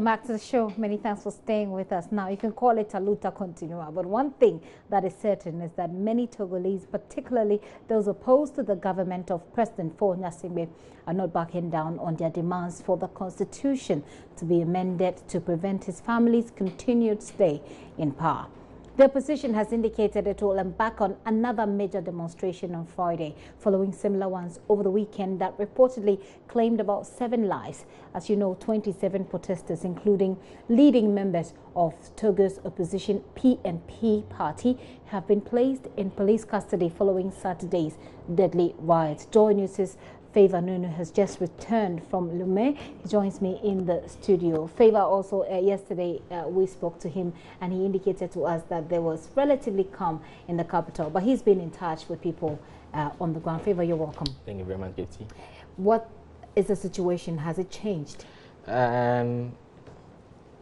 Welcome back to the show. Many thanks for staying with us. Now, you can call it a luta continua, but one thing that is certain is that many Togolese, particularly those opposed to the government of President Faure Gnassingbé, are not backing down on their demands for the constitution to be amended to prevent his family's continued stay in power. The opposition has indicated it will embark on another major demonstration on Friday, following similar ones over the weekend that reportedly claimed about 7 lives. As you know, 27 protesters, including leading members of Togo's opposition PNP party, have been placed in police custody following Saturday's deadly riots. JoyNews' Favor Nunu has just returned from Lomé. He joins me in the studio. Favor also, yesterday we spoke to him and he indicated to us that there was relatively calm in the capital, but he's been in touch with people on the ground. Favor, you're welcome. Thank you very much, Katie. What is the situation? Has it changed? Well,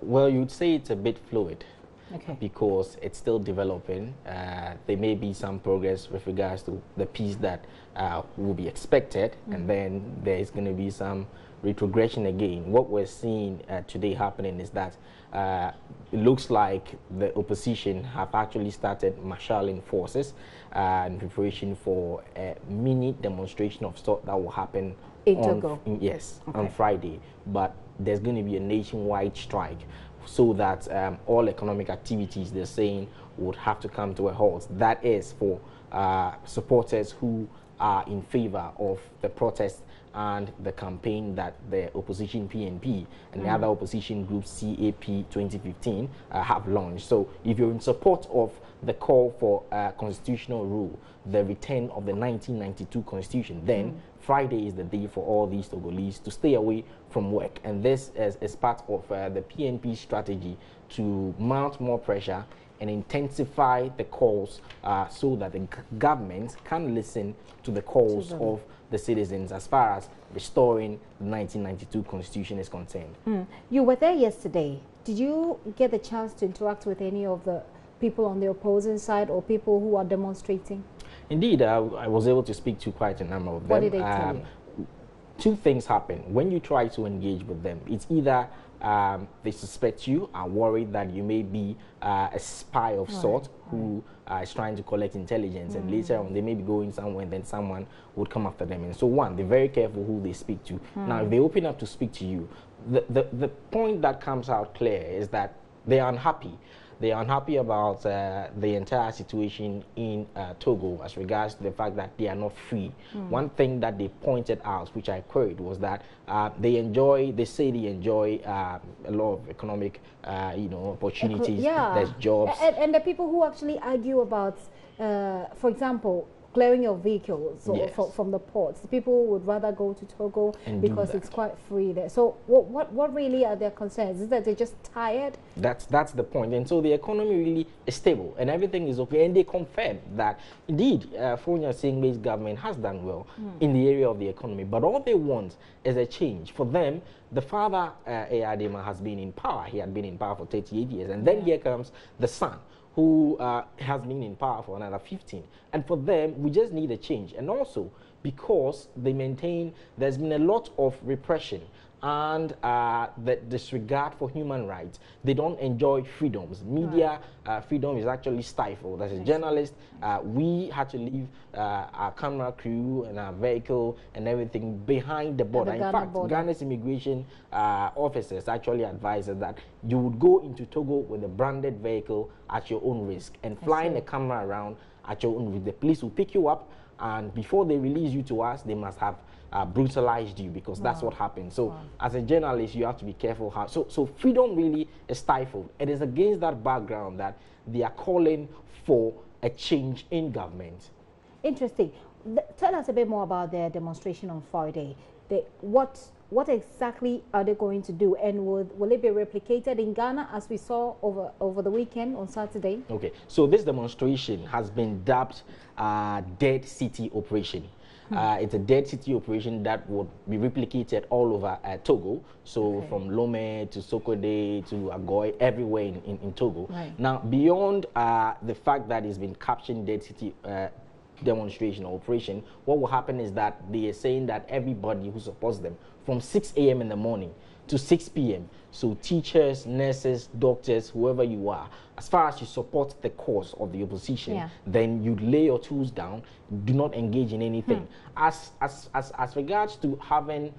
you'd say it's a bit fluid. Okay. Because it's still developing. There may be some progress with regards to the peace that will be expected, and then there is going to be some retrogression again. What we're seeing today happening is that it looks like the opposition have actually started marshalling forces in preparation for a mini demonstration of sort that will happen in Togo. On Friday. But there's going to be a nationwide strike, so that all economic activities, they're saying, would have to come to a halt. That is for supporters who are in favor of the protest and the campaign that the opposition PNP and the other opposition groups CAP 2015 have launched. So if you're in support of the call for constitutional rule, the return of the 1992 constitution, then Friday is the day for all these Togolese to stay away from work. And this is part of the PNP strategy to mount more pressure and intensify the calls so that the government can listen to the calls of the citizens as far as restoring the 1992 constitution is concerned. You were there yesterday. Did you get the chance to interact with any of the people on the opposing side or people who are demonstrating? Indeed, I was able to speak to quite a number of them. What did they tell you? Two things happen when you try to engage with them. It's either they suspect you, are worried that you may be a spy of sort who is trying to collect intelligence, and later on they may be going somewhere and then someone would come after them. And so one, they're very careful who they speak to. Now, if they open up to speak to you, the point that comes out clear is that they are unhappy. They are unhappy about the entire situation in Togo as regards to the fact that they are not free. One thing that they pointed out, which I queried, was that they say they enjoy a lot of economic, opportunities. There's jobs. And the people who actually argue about, for example, clearing your vehicles from the ports. People would rather go to Togo because it's quite free there. So what really are their concerns? Is that they're just tired? That's the point. And so the economy really is stable and everything is okay. And they confirm that indeed Faure Gnassingbé's government has done well in the area of the economy. But all they want is a change. For them, the father, Eyadema, has been in power. He had been in power for 38 years. And then here comes the son, who has been in power for another 15. And for them, we just need a change. And also, because they maintain there's been a lot of repression and the disregard for human rights. They don't enjoy freedoms. Media freedom is actually stifled. As a journalist, we had to leave our camera crew and our vehicle and everything behind the border. In fact, Ghana's immigration officers actually advised us that you would go into Togo with a branded vehicle at your own risk and flying a camera around at your own risk. The police will pick you up, and before they release you to us, they must have brutalized you, because that's what happens. So as a journalist, you have to be careful how. So freedom really is stifled. It is against that background that they are calling for a change in government. Interesting. Tell us a bit more about their demonstration on Friday. What exactly are they going to do, and will it be replicated in Ghana as we saw over the weekend on Saturday? Okay, so this demonstration has been dubbed Dead City Operation. It's a dead city operation that would be replicated all over Togo. So from Lomé to Sokode to Agoy, everywhere in Togo. Now, beyond the fact that it's been captioned Dead City demonstration or operation, what will happen is that they are saying that everybody who supports them from 6 a.m. in the morning to 6 p.m. So teachers, nurses, doctors, whoever you are, as far as you support the cause of the opposition, then you lay your tools down, do not engage in anything. As regards to having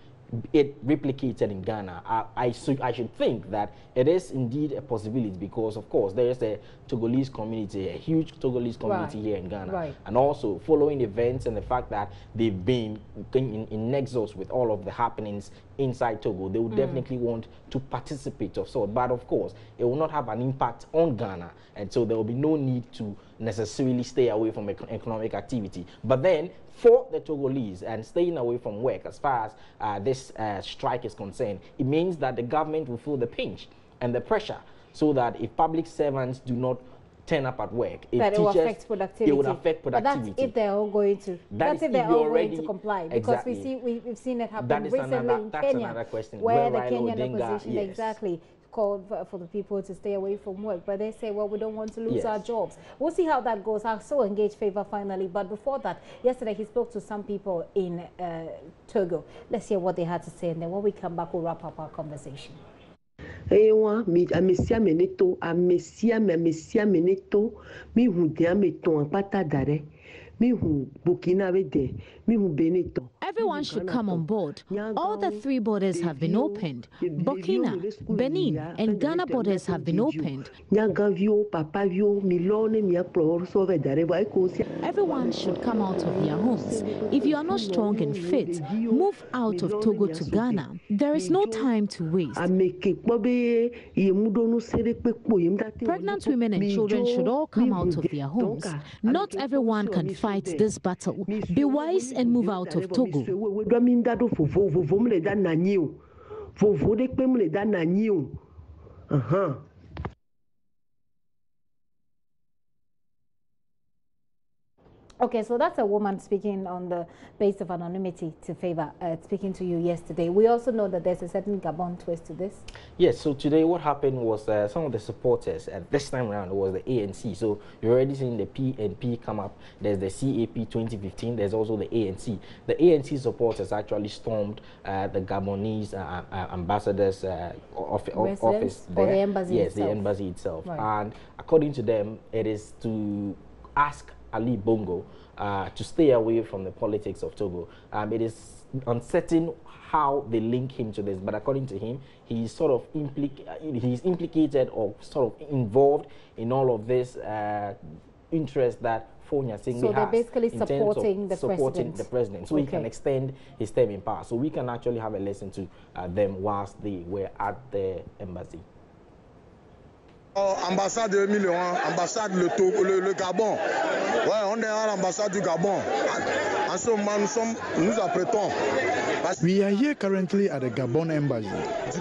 it replicated in Ghana, I should think that it is indeed a possibility, because of course there is a Togolese community, a huge Togolese community here in Ghana, and also following events and the fact that they've been in nexus with all of the happenings inside Togo, they would definitely want to participate of sort. But of course, it will not have an impact on Ghana, and so there will be no need to necessarily stay away from economic activity. But then, for the Togolese and staying away from work, as far as this strike is concerned, it means that the government will feel the pinch and the pressure, so that if public servants do not turn up at work, if that it will affect productivity. It would affect productivity. But that's if they're all going to. That's if they're all going to comply. Because we've seen it happen recently in Kenya, where the Kenyan opposition called for the people to stay away from work, but they say, well, we don't want to lose our jobs. We'll see how that goes. I'll so engage Favor finally, but before that, yesterday he spoke to some people in Togo. Let's hear what they had to say, and then when we come back, we'll wrap up our conversation. Everyone should come on board. All the 3 borders have been opened. Burkina, Benin, and Ghana borders have been opened. Everyone should come out of their homes. If you are not strong and fit, move out of Togo to Ghana. There is no time to waste. Pregnant women and children should all come out of their homes. Not everyone can fight this battle. Be wise and move out of Togo. Okay, so that's a woman speaking on the basis of anonymity to Favor, speaking to you yesterday. We also know that there's a certain Gabon twist to this. Yes, so today what happened was some of the supporters, at this time around, it was the ANC. So you're already seeing the PNP come up. There's the CAP 2015. There's also the ANC. The ANC supporters actually stormed the Gabonese ambassador's office there. Or the embassy yes, itself. The embassy itself. Right. And according to them, it is to ask Ali Bongo to stay away from the politics of Togo. It is uncertain how they link him to this, but according to him, he's sort of implicated or sort of involved in all of this interest that Fonya Singbe has. So they're basically supporting the president. So he can extend his term in power. So we can actually have a listen to them whilst they were at the embassy. Ambassade 2001, ambassade le Gabon. Ouais, on est à l'ambassade du Gabon. En ce moment, nous apprêtons. We are here currently at the Gabon embassy,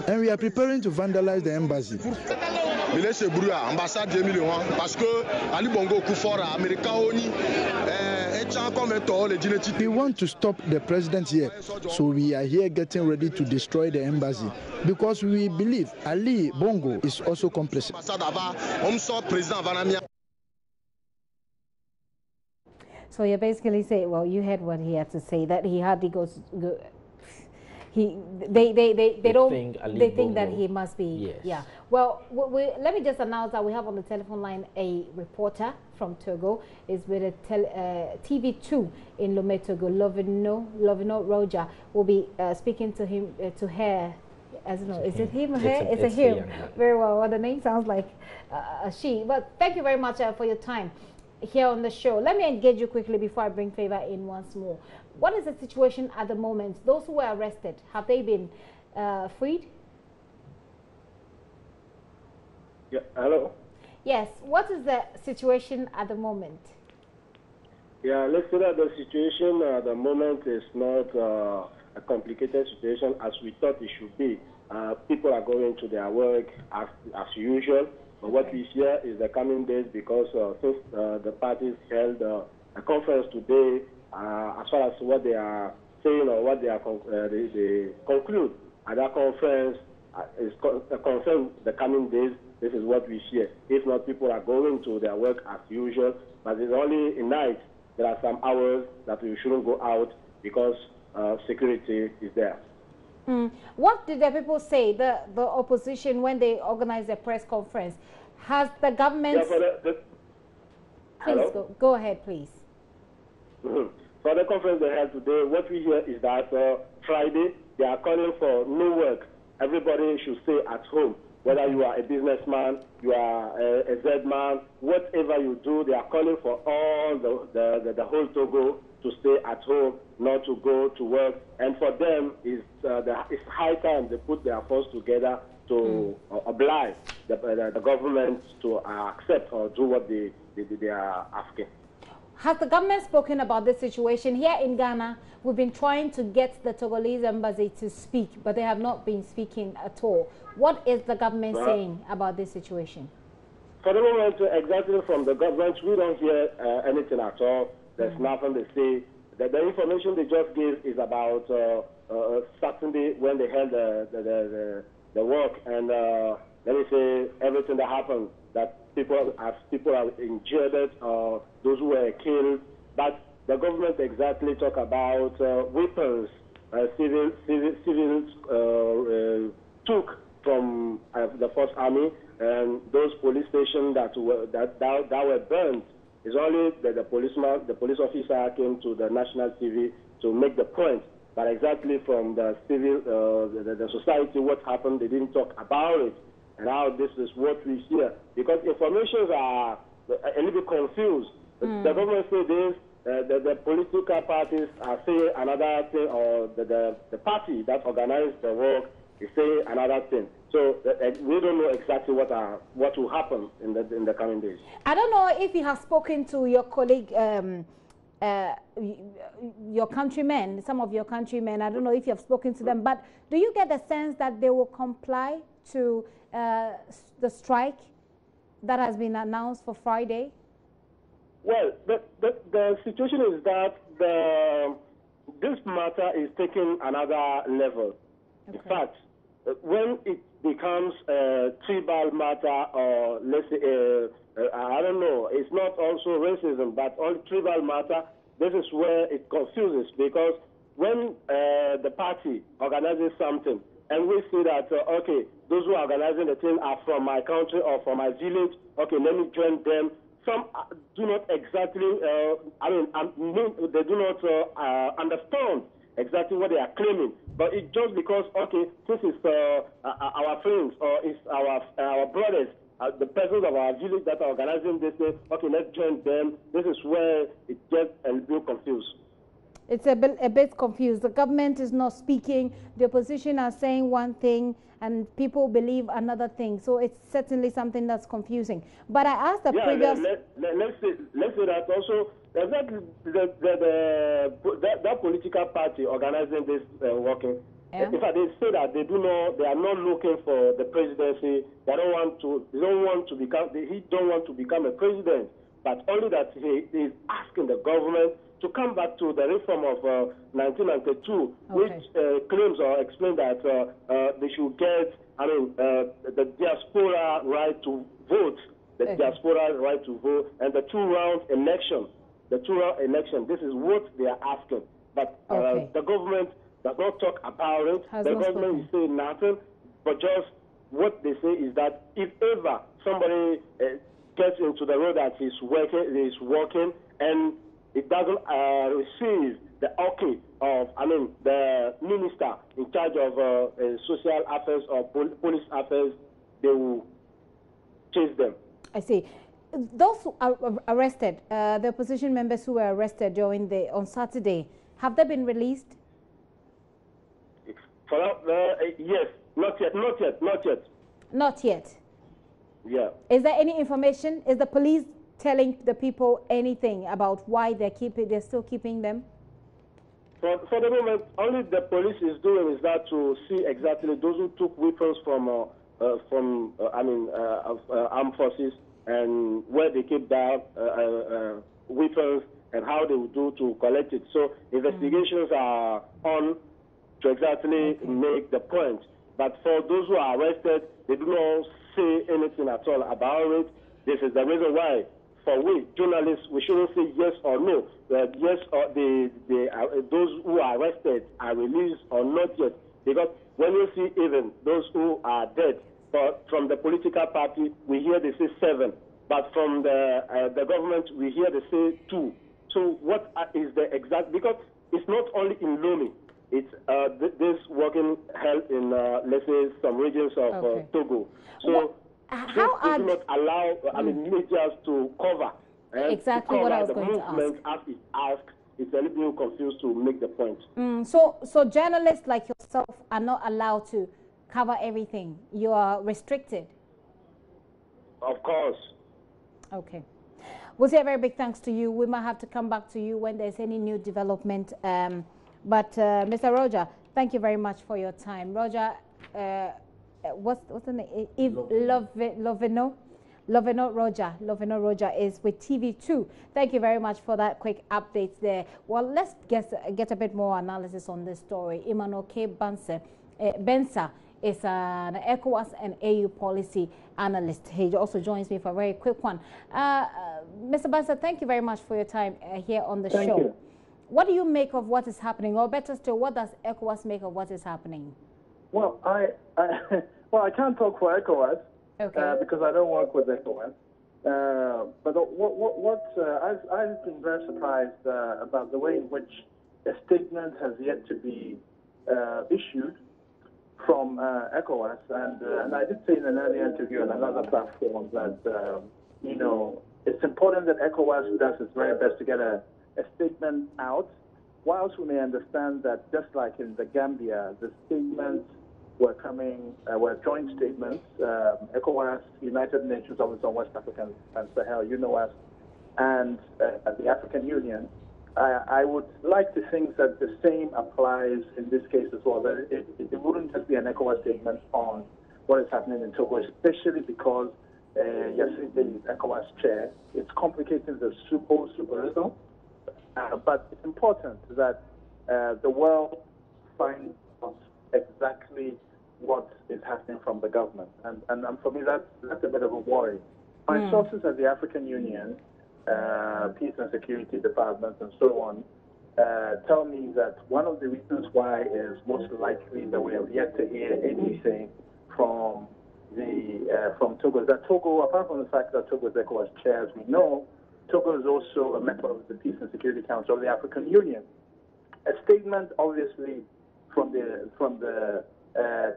and we are preparing to vandalize the embassy. Ambassade 2001, parce que Ali Bongo Kufora, Américain Oni, we want to stop the president here, so we are here getting ready to destroy the embassy, because we believe Ali Bongo is also complicit. So you basically say, well, you heard what he had to say, that he hardly goes. They think that he must be. Yeah. Well, let me just announce that we have on the telephone line a reporter from Togo. Is with a TV2 in Lomé, Togo. Lovino Roja will be speaking to him, to her. As you know, is it him or her? It's a him. Very well. Well, the name sounds like a she. But thank you very much for your time here on the show. Let me engage you quickly before I bring Favor in once more. What is the situation at the moment? Those who were arrested, have they been freed? Yeah, hello? Yes, what is the situation at the moment? Yeah, let's say that the situation at the moment is not a complicated situation as we thought it should be. People are going to their work as usual. But what we hear is the coming days, because since the parties held a conference today, as far as what they are saying or what they conclude at that conference is concerned the coming days. This is what we hear. If not, people are going to their work as usual, but it's only in night there are some hours that we shouldn't go out because security is there. What did the people say, the opposition, when they organized a press conference? Has the government... Yeah, please, go ahead, please. For the conference they held today, what we hear is that Friday, they are calling for no work. Everybody should stay at home. Whether you are a businessman, you are a Z-man, whatever you do, they are calling for all the whole Togo to stay at home, not to go to work. And for them, it's high time they put their force together to oblige the government to accept or do what they are asking. Has the government spoken about this situation? Here in Ghana, we've been trying to get the Togolese embassy to speak, but they have not been speaking at all. What is the government saying about this situation? For the moment, exactly from the government, we don't hear anything at all. There's nothing they say. The information they just gave is about Saturday when they held the work, and let me say everything that happened, that people are injured or those who were killed. But the government exactly talk about weapons civils took from the First Army, and those police stations that were burned. It's only the police officer came to the national TV to make the point. But exactly from the civil, the society, what happened, they didn't talk about it. And now this is what we hear. Because informations are a little bit confused. The government say this, the political parties are saying another thing, or the party that organized the work is saying another thing. So we don't know exactly what will happen in the coming days. I don't know if you have spoken to your colleague, your countrymen, some of your countrymen. I don't know if you have spoken to them, but do you get the sense that they will comply to the strike that has been announced for Friday? Well, the situation is that this matter is taking another level. Okay. In fact, when it becomes a tribal matter, or let's say, I don't know, it's not also racism, but on tribal matter, this is where it confuses, because when the party organizes something, and we see that, okay, those who are organizing the thing are from my country or from my village, okay, let me join them. Some do not exactly, they do not understand exactly what they are claiming. But it's just because, okay, this is our friends, or it's our brothers, the persons of our village that are organizing this thing, okay, let's join them. This is where it gets a little confused. It's a bit confused. The government is not speaking. The opposition are saying one thing, and people believe another thing. So it's certainly something that's confusing. But I asked the previous... Let's say that also, that political party organizing this working, in fact, they say that they are not looking for the presidency. He don't want to become a president, but only that he is asking the government to come back to the reform of 1992, which claims or explains that they should get, the diaspora right to vote, diaspora right to vote, and the two-round election. This is what they are asking. But the government does not talk about it. The government is saying nothing, but just what they say is that if ever somebody gets into the road that he's working, and it doesn't receive the okay of, the minister in charge of social affairs or police affairs, they will chase them. I see. Those who are arrested, the opposition members who were arrested on Saturday, have they been released? Yes, not yet. Not yet? Yeah. Is there any information? Is the police telling the people anything about why they're still keeping them? For the moment, only the police is doing is that to see exactly those who took weapons from armed forces, and where they keep their weapons and how they will do to collect it. So investigations are on to exactly make the point. But for those who are arrested, they do not say anything at all about it. This is the reason why for we journalists, we shouldn't say yes or no. Yes or those who are arrested are released or not yet. Because when you see even those who are dead, but from the political party, we hear they say 7. But from the government, we hear they say 2. So what is the exact, because it's not only in Lomé, it's this working held in, let's say, some regions of Togo. So how do not allow, media to cover exactly what I was going to ask. As it asks, it's a little bit confused to make the point. So journalists like yourself are not allowed to cover everything. You are restricted. Of course. Okay. We'll say a very big thanks to you. We might have to come back to you when there's any new development. But Mr. Roger, thank you very much for your time. Roger, what's the name? Loveno Roger is with TV2. Thank you very much for that quick update there. Well, let's get a bit more analysis on this story. Emmanuel K. Bensa is an ECOWAS and AU policy analyst. He also joins me for a very quick one. Mr. Bensa, thank you very much for your time here on the show. Thank you. What do you make of what is happening? Or better still, what does ECOWAS make of what is happening? Well, I can't talk for ECOWAS. Okay. Because I don't work with ECOWAS. But I've been very surprised about the way in which a statement has yet to be issued from ECOWAS. And I did say in an earlier interview on another platform that, it's important that ECOWAS does its very best to get a statement out, whilst we may understand that just like in the Gambia, the statements were joint statements, ECOWAS, United Nations Office on West Africa and Sahel, UNOWAS, and the African Union. I would like to think that the same applies in this case as well, that it wouldn't just be an ECOWAS statement on what is happening in Togo, especially because Yassine is ECOWAS chair. It's complicating the super little, but it's important that the world finds out exactly what is happening from the government. And for me, that's a bit of a worry. My sources at the African Union, Peace and Security Department, and so on, tell me that one of the reasons why is most likely that we have yet to hear anything from Togo is that Togo, apart from the fact that Togo is ECOWAS chair, as we know, Togo is also a member of the Peace and Security Council of the African Union. A statement, obviously, from the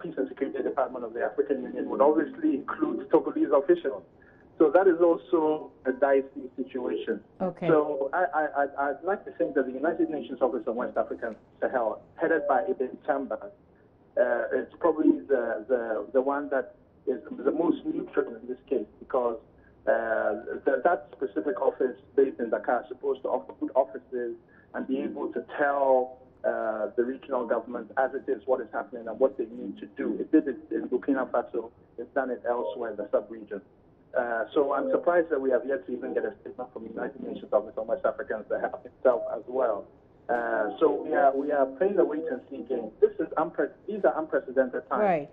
Peace and Security Department of the African Union would obviously include Togolese officials. So that is also a dicey situation. Okay. So I'd like to think that the United Nations Office on West Africa and Sahel, headed by Ibn Chambers, it's probably the one that is the most neutral in this case, because that specific office based in Dakar is supposed to offer good offices and be able to tell the regional government as it is what is happening and what they need to do. It did it in Burkina Faso. It's done it elsewhere in the sub-region. So I'm surprised that we have yet to even get a statement from the United Nations Office on West Africa and Sahel itself as well. So we are playing the wait-and-see game. These are unprecedented times. Right.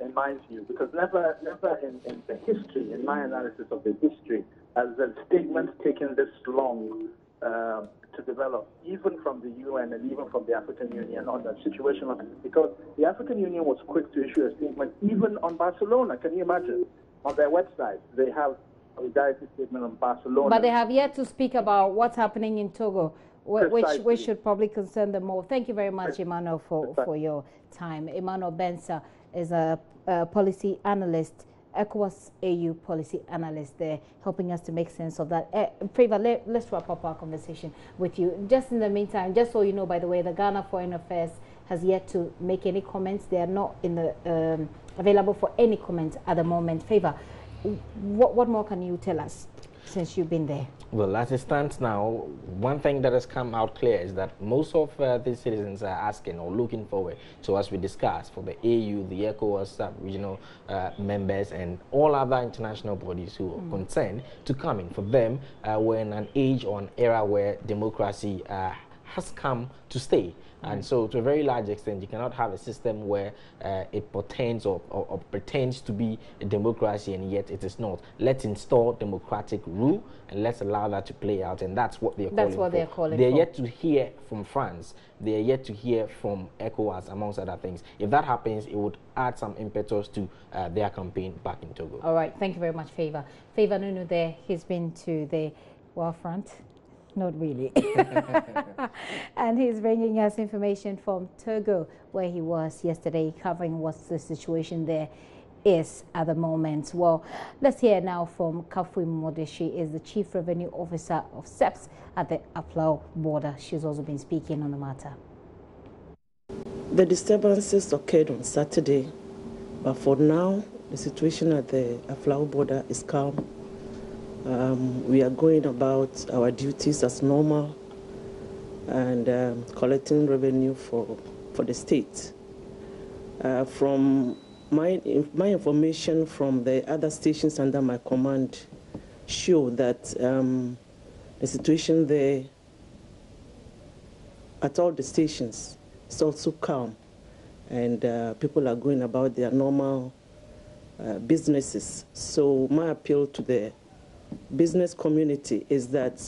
In my view, because never in the history, in my analysis of the history, has a statement taken this long to develop, even from the UN and even from the African Union on the situation of it. Because the African Union was quick to issue a statement, even on Barcelona. Can you imagine? On their website, they have a solidarity statement on Barcelona. But they have yet to speak about what's happening in Togo, which should probably concern them more. Thank you very much, Emmanuel, for your time. Emmanuel Bensa is a policy analyst, ECOWAS AU policy analyst there, helping us to make sense of that. Favor, let's wrap up our conversation with you. Just in the meantime, just so you know, by the way, the Ghana Foreign Affairs has yet to make any comments. They are not in the available for any comments at the moment. Favor, what more can you tell us since you've been there? Well, as it stands now, one thing that has come out clear is that most of these citizens are asking or looking forward to, as we discussed, for the AU, the ECOWAS sub-regional members and all other international bodies who are concerned to come in. For them, we're in an age or an era where democracy has come to stay. And so, to a very large extent, you cannot have a system where it portends or pretends to be a democracy and yet it is not. Let's install democratic rule and let's allow that to play out. And that's what they're calling for. They're calling for. They're yet to hear from France. They're yet to hear from ECOWAS, amongst other things. If that happens, it would add some impetus to their campaign back in Togo. All right. Thank you very much, Favor. Favor Nunu there. He's been to the war front. Not really. And he's bringing us information from Togo, where he was yesterday, covering what the situation there is at the moment. Well, let's hear now from Kafui Modeshi, is the Chief Revenue Officer of SEPS at the Aflao border. She's also been speaking on the matter. The disturbances occurred on Saturday, but for now, the situation at the Aflao border is calm. We are going about our duties as normal and collecting revenue for the state. From my information from the other stations under my command show that the situation there at all the stations is also calm, and people are going about their normal businesses. So my appeal to the business community is that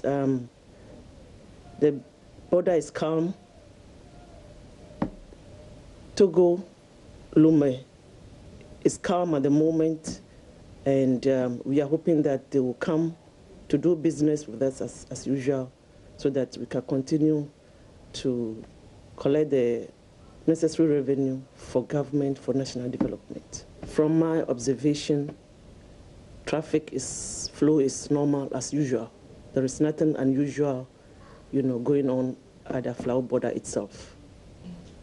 the border is calm. Togo, Lume is calm at the moment, and we are hoping that they will come to do business with us as usual, so that we can continue to collect the necessary revenue for government, for national development. From my observation, traffic flow is normal as usual. There is nothing unusual, going on at the Aflao border itself.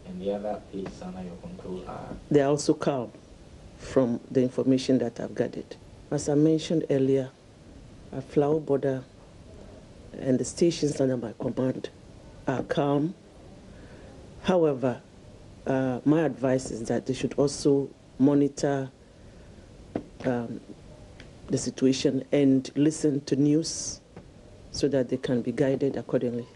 And the other places under your control are? They are also calm from the information that I've gathered. As I mentioned earlier, Aflao border and the stations under my command are calm. However, my advice is that they should also monitor the situation and listen to news so that they can be guided accordingly.